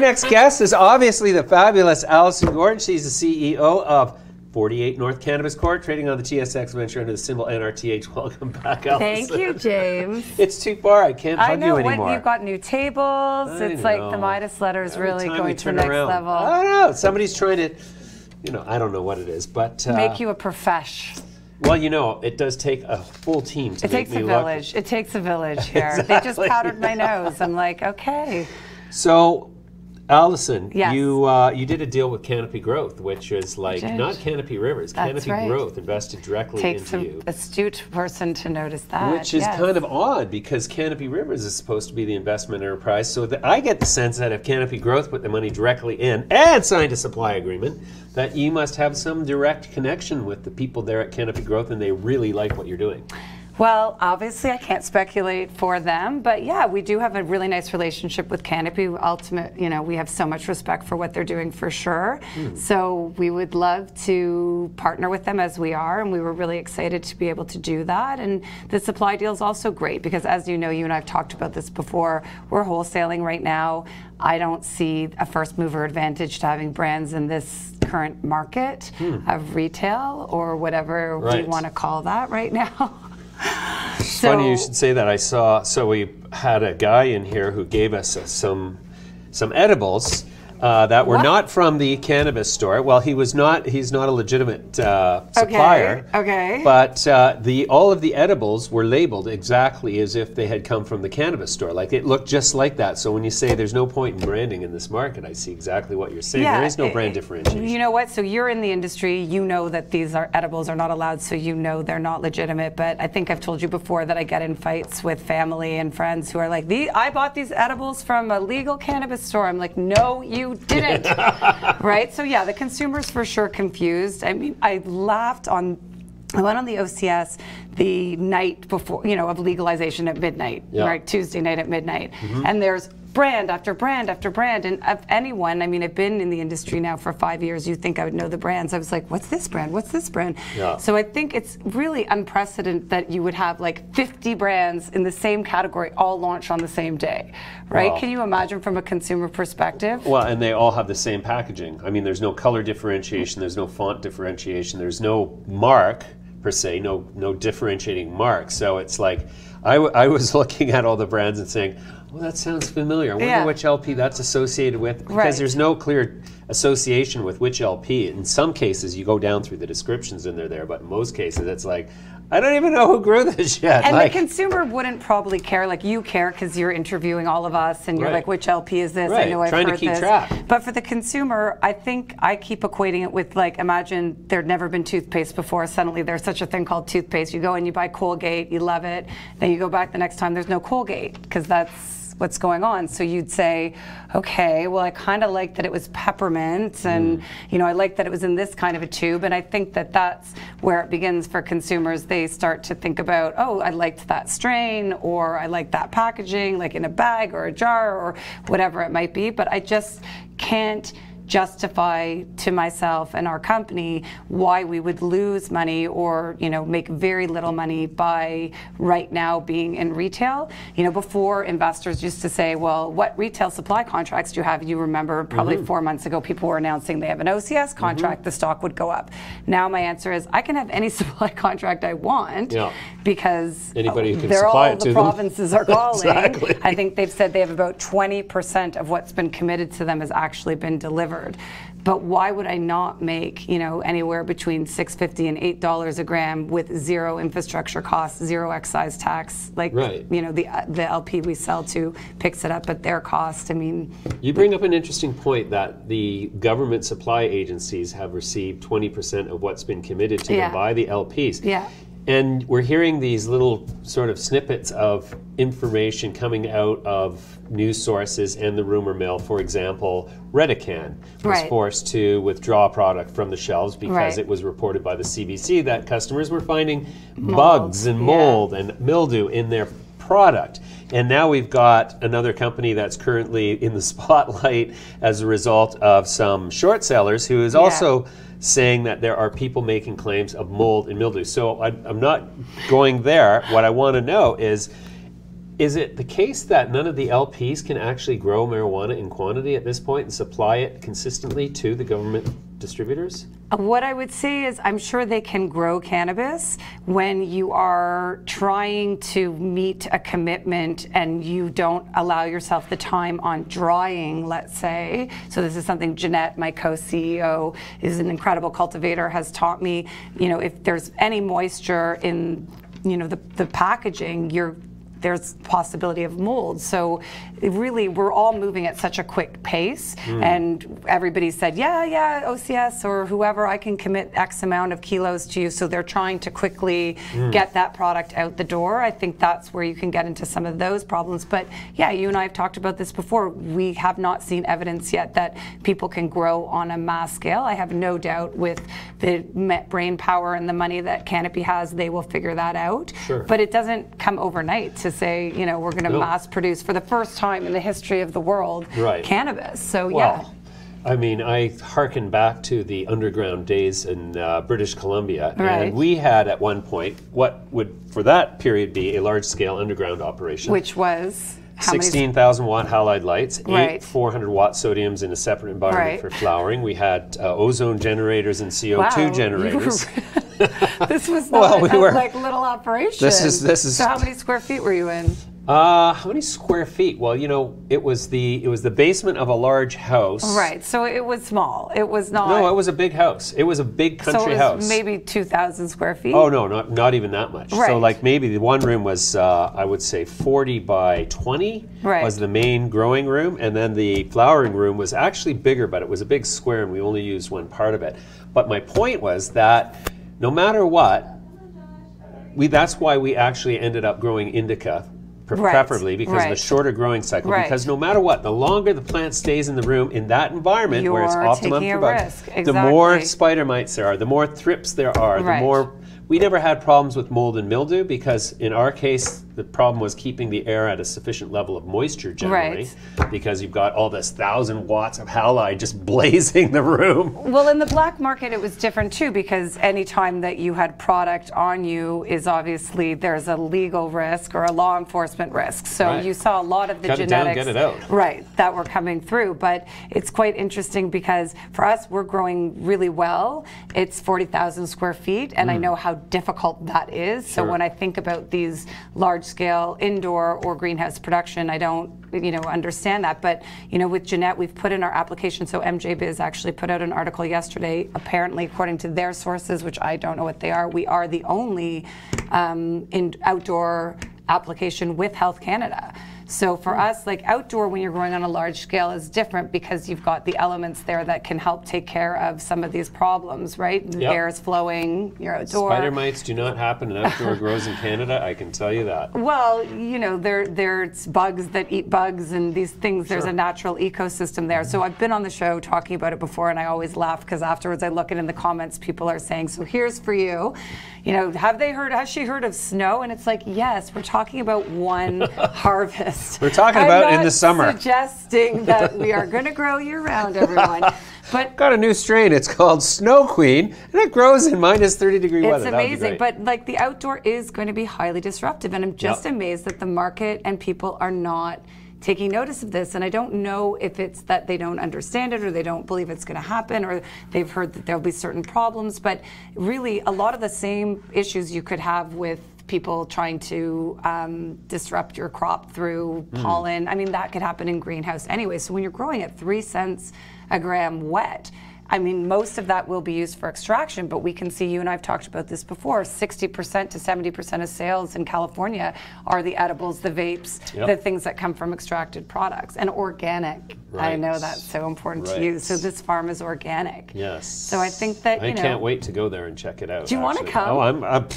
next guest is obviously the fabulous Alison Gordon. She's the CEO of 48North Cannabis Corp, trading on the TSX venture under the symbol NRTH. Welcome back, Alison. Thank you, James. It's too far. I can't hug you anymore. You've got new tables. It's like the Midas letter is really going to the next level. I don't know. Somebody's trying to, you know, I don't know what it is, but make you a profesh. Well, you know, it does take a full team to make me look. It takes a village here. Exactly. They just powdered my nose. I'm like, okay. So, Alison, yes. you did a deal with Canopy Growth, which is like not Canopy Rivers. That's Canopy Growth invested directly into you. Takes an astute person to notice that. Which is kind of odd because Canopy Rivers is supposed to be the investment enterprise. So I get the sense that if Canopy Growth put the money directly in and signed a supply agreement, that you must have some direct connection with the people there at Canopy Growth and they really like what you're doing. Well, obviously I can't speculate for them, but yeah, we do have a really nice relationship with Canopy. You know, we have so much respect for what they're doing for sure. So we would love to partner with them as we are, and we were really excited to be able to do that. And the supply deal is also great because, as you know, you and I have talked about this before, we're wholesaling right now. I don't see a first mover advantage to having brands in this current market of retail or whatever we want to call that right now. It's funny you should say that. I saw, so we had a guy in here who gave us some edibles that were not from the cannabis store. Well, he's not a legitimate supplier. Okay. But all of the edibles were labeled exactly as if they had come from the cannabis store. Like it looked just like that. So when you say there's no point in branding in this market, I see exactly what you're saying. Yeah, there is no brand differentiation. You know what? So you're in the industry. You know that these edibles are not allowed, so you know they're not legitimate. But I think I've told you before that I get in fights with family and friends who are like, I bought these edibles from a legal cannabis store. I'm like, no, you didn't. Right? So yeah, the consumer's for sure confused. I mean, I went on the OCS the night before, you know, of legalization at midnight, right? Tuesday night at midnight. And there's brand after brand after brand. And of anyone, I mean, I've been in the industry now for 5 years. You'd think I would know the brands. I was like, what's this brand? What's this brand? Yeah. So I think it's really unprecedented that you would have like 50 brands in the same category all launch on the same day, right? Wow. Can you imagine from a consumer perspective? Well, and they all have the same packaging. I mean, there's no color differentiation. There's no font differentiation. There's no mark per se, no differentiating mark. So it's like, I was looking at all the brands and saying, well, that sounds familiar. I wonder which LP that's associated with, because there's no clear association with which LP. In some cases, you go down through the descriptions and they're there, but in most cases, it's like, I don't even know who grew this yet. And the consumer wouldn't probably care, like you care because you're interviewing all of us and you're like, which LP is this? I know I've heard this. Trying to keep track. But for the consumer, I think I keep equating it with like, imagine there'd never been toothpaste before. Suddenly there's such a thing called toothpaste. You go and you buy Colgate, you love it. Then you go back the next time, there's no Colgate because that's what's going on. So you'd say, okay, well, I kind of like that it was peppermint and, you know, I like that it was in this kind of a tube. And I think that that's where it begins for consumers. They start to think about, oh, I liked that strain or I like that packaging, like in a bag or a jar or whatever it might be. But I just can't justify to myself and our company why we would lose money or, you know, make very little money by right now being in retail. You know, before investors used to say, well, what retail supply contracts do you have? You remember probably 4 months ago, people were announcing they have an OCS contract, the stock would go up. Now my answer is I can have any supply contract I want because anybody who can supply it to the provinces are calling. Exactly. I think they've said they have about 20% of what's been committed to them has actually been delivered. But why would I not make, you know, anywhere between $6.50 and $8 a gram with zero infrastructure costs, zero excise tax? Like, you know, the LP we sell to picks it up at their cost. I mean, you bring up an interesting point that the government supply agencies have received 20% of what's been committed to them by the LPs. Yeah. And we're hearing these little sort of snippets of information coming out of news sources and the rumor mill. For example, Redecan was forced to withdraw product from the shelves because it was reported by the CBC that customers were finding bugs and mold and mildew in their product. And now we've got another company that's currently in the spotlight as a result of some short sellers who is also saying that there are people making claims of mold and mildew. So I'm not going there. What I want to know is, Is it the case that none of the LPs can actually grow marijuana in quantity at this point and supply it consistently to the government distributors? What I would say is I'm sure they can grow cannabis when you are trying to meet a commitment and you don't allow yourself the time on drying, let's say. So this is something Jeanette, my co-CEO, is an incredible cultivator, has taught me, you know, if there's any moisture in, you know, the packaging, there's possibility of mold. So really, we're all moving at such a quick pace, and everybody said, yeah, OCS or whoever, I can commit X amount of kilos to you. So they're trying to quickly get that product out the door. I think that's where you can get into some of those problems. But yeah, you and I have talked about this before. We have not seen evidence yet that people can grow on a mass scale. I have no doubt with the brain power and the money that Canopy has, they will figure that out. Sure. But it doesn't come overnight to say, you know, we're going to mass produce for the first time in the history of the world cannabis. So well, yeah. I mean, I hearken back to the underground days in British Columbia, and we had at one point what would for that period be a large-scale underground operation. Which was? 16,000 watt halide lights, 8 400 watt sodiums in a separate environment for flowering. We had ozone generators and CO2 generators. This was not like little operation. This is. So how many square feet were you in? How many square feet? Well, you know, it was the basement of a large house. Right. So it was small. It was not. No, it was a big house. It was a big country house. So it was maybe 2,000 square feet. Oh no, not even that much. Right. So like maybe the one room was I would say 40 by 20 was the main growing room, and then the flowering room was actually bigger, but it was a big square, and we only used one part of it. But my point was that no matter what, that's why we actually ended up growing indica. Preferably because of the shorter growing cycle. Because no matter what, the longer the plant stays in the room in that environment where it's optimum for bugs, the more spider mites there are, the more thrips there are, the more. We never had problems with mold and mildew because in our case, the problem was keeping the air at a sufficient level of moisture generally because you've got all this 1,000 watts of halide just blazing the room. Well, in the black market, it was different too because any time that you had product on you is obviously there's a legal risk or a law enforcement risk. So you saw a lot of the genetics get it out. that were coming through. But it's quite interesting because for us, we're growing really well. It's 40,000 square feet, and I know how difficult that is. So when I think about these large-scale indoor or greenhouse production, I don't, you know, understand that. But you know, with Jeanette, we've put in our application. So MJBiz actually put out an article yesterday. Apparently, according to their sources, which I don't know what they are, we are the only outdoor application with Health Canada. So for us, like outdoor, when you're growing on a large scale is different because you've got the elements there that can help take care of some of these problems, right? The air is flowing, you're outdoor. Spider mites do not happen in outdoor grows in Canada, I can tell you that. Well, you know, there's bugs that eat bugs and these things, there's a natural ecosystem there. So I've been on the show talking about it before and I always laugh because afterwards I look at in the comments, people are saying, so here's for you. You know, has she heard of snow? And it's like, yes, we're talking about one harvest. We're talking about in the summer. I'm not suggesting that we are going to grow year-round, everyone. But got a new strain. It's called Snow Queen, and it grows in minus 30-degree weather. It's amazing, but like the outdoor is going to be highly disruptive, and I'm just amazed that the market and people are not taking notice of this. And I don't know if it's that they don't understand it or they don't believe it's going to happen or they've heard that there'll be certain problems, but really a lot of the same issues you could have with people trying to disrupt your crop through pollen. I mean, that could happen in greenhouse anyway. So when you're growing at 3 cents a gram wet, I mean, most of that will be used for extraction, but we can see, you and I have talked about this before, 60% to 70% of sales in California are the edibles, the vapes, the things that come from extracted products, and organic. I know that's so important to you. So this farm is organic. Yes. So I think that, you know. I can't wait to go there and check it out. Do you want to come? Oh, I'm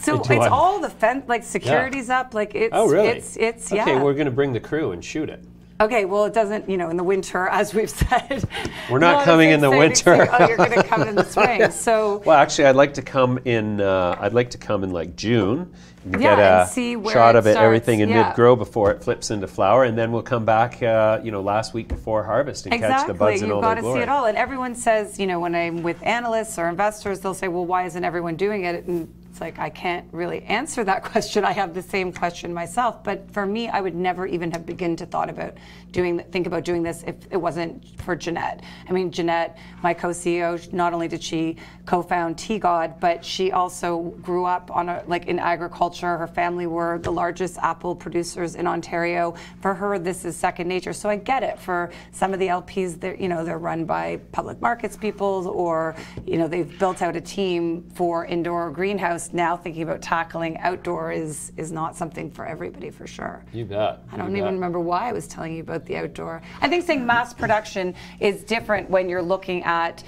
so it's all the fence, like security's up, like it's, it's Okay, we're going to bring the crew and shoot it. Okay, well, it doesn't, you know, in the winter, as we've said. We're not coming in the winter. Oh, you're going to come in the spring. So. Well, actually, I'd like to come in. Like June. And get a shot of it, everything in mid-grow before it flips into flower, and then we'll come back, you know, last week before harvest and catch the buds in all their glory. You've got to see it all. And everyone says, you know, when I'm with analysts or investors, they'll say, well, why isn't everyone doing it? And It's like, I can't really answer that question. I have the same question myself. But for me, I would never even have begun to think about doing this if it wasn't for Jeanette. I mean, Jeanette, my co-CEO, not only did she co-found Tea God, but she also grew up on in agriculture. Her family were the largest apple producers in Ontario. For her, this is second nature. So I get it. For some of the LPs, they're run by public markets people, or they've built out a team for indoor greenhouse. Now thinking about tackling outdoor is not something for everybody, for sure. You bet. I don't even remember why I was telling you about the outdoor. I think saying mass production is different when you're looking at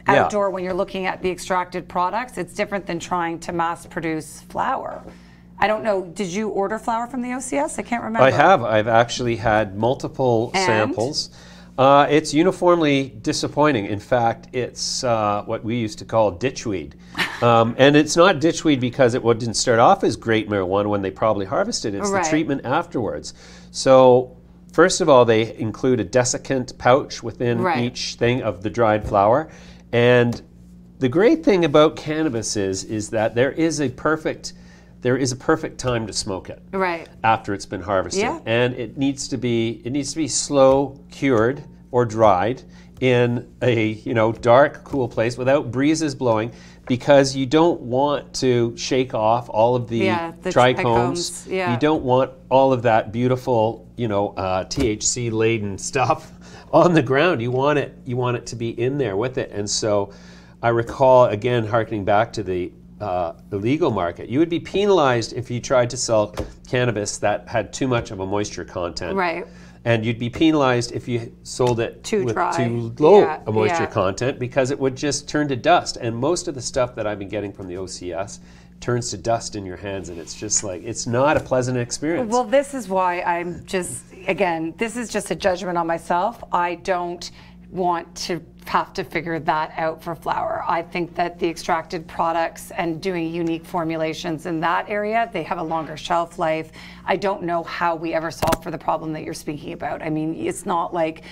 outdoor, when you're looking at the extracted products. It's different than trying to mass produce flower. I don't know, did you order flower from the OCS? I can't remember. I have. I've actually had multiple samples. It's uniformly disappointing. In fact, it's what we used to call ditchweed. And it's not ditchweed because it didn't start off as great marijuana when they probably harvested it. It's the treatment afterwards. So first of all, they include a desiccant pouch within each thing of the dried flower. And the great thing about cannabis is that there is a perfect time to smoke it after it's been harvested. And it needs to be slow cured or dried in a dark, cool place without breezes blowing, because you don't want to shake off all of the trichomes. You don't want all of that beautiful THC laden stuff on the ground. You want it to be in there with it. And so I recall, again, harkening back to the legal market, you would be penalized if you tried to sell cannabis that had too much of a moisture content. And you'd be penalized if you sold it too low a moisture content, because it would just turn to dust. And most of the stuff that I've been getting from the OCS turns to dust in your hands, and it's just like, it's not a pleasant experience. Well, this is why I'm just, again, this is just a judgment on myself. I don't want to have to figure that out for flower. I think that the extracted products and doing unique formulations in that area, they have a longer shelf life. I don't know how we ever solve for the problem that you're speaking about. I mean, it's not like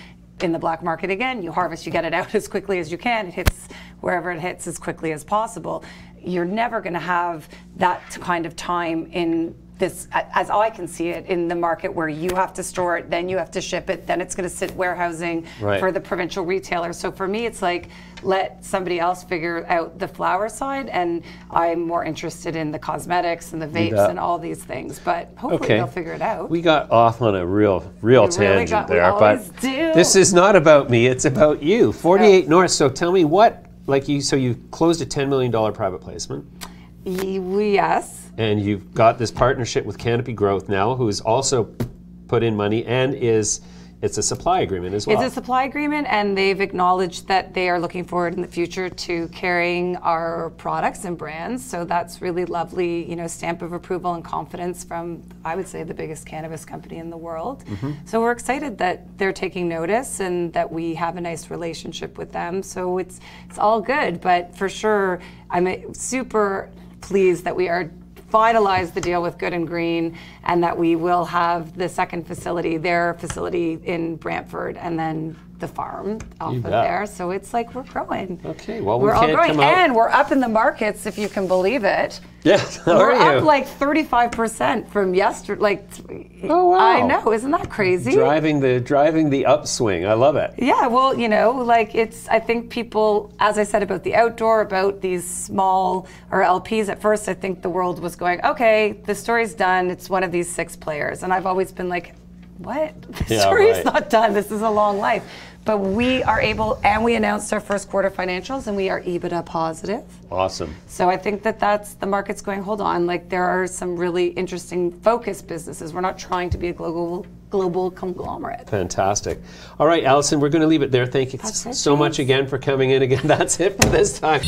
in the black market, again, you harvest, you get it out as quickly as you can. It hits wherever it hits as quickly as possible. You're never going to have that kind of time in this, as I can see it, in the market where you have to store it, then you have to ship it, then it's going to sit warehousing for the provincial retailers. So for me, it's like, let somebody else figure out the flower side, and I'm more interested in the cosmetics and the vapes and all these things. But hopefully they'll figure it out. We got off on a real tangent there, but this is not about me; it's about you. 48 North. So tell me what, so you closed a $10 million private placement. Yes. And you've got this partnership with Canopy Growth now, who's also put in money, and it's a supply agreement as well. It's a supply agreement, and they've acknowledged that they are looking forward in the future to carrying our products and brands. So that's really lovely, stamp of approval and confidence from, I would say, the biggest cannabis company in the world. So we're excited that they're taking notice and that we have a nice relationship with them. So it's all good, but for sure, I'm super pleased that we are finalized the deal with Good and Green, and that we will have the second facility, their facility in Brantford, and then the farm off of there. So it's like, we're growing. Okay, well, we're all growing, and we're up in the markets, if you can believe it. Yeah, we're up like 35% from yesterday. Oh wow! I know, isn't that crazy? Driving the upswing. I love it. Yeah, well, I think people, as I said about the outdoor, about these small or LPs. At first, I think the world was going, okay, the story's done. It's one of these 6 players, and I've always been like, what? The story's not done. This is a long life. But we are able, and we announced our first quarter financials, and we are EBITDA positive. Awesome. So I think that's the market's going, hold on, there are some really interesting focused businesses. We're not trying to be a global conglomerate. Fantastic. All right, Alison, we're going to leave it there. Thank you so much again for coming in again. That's it for this time.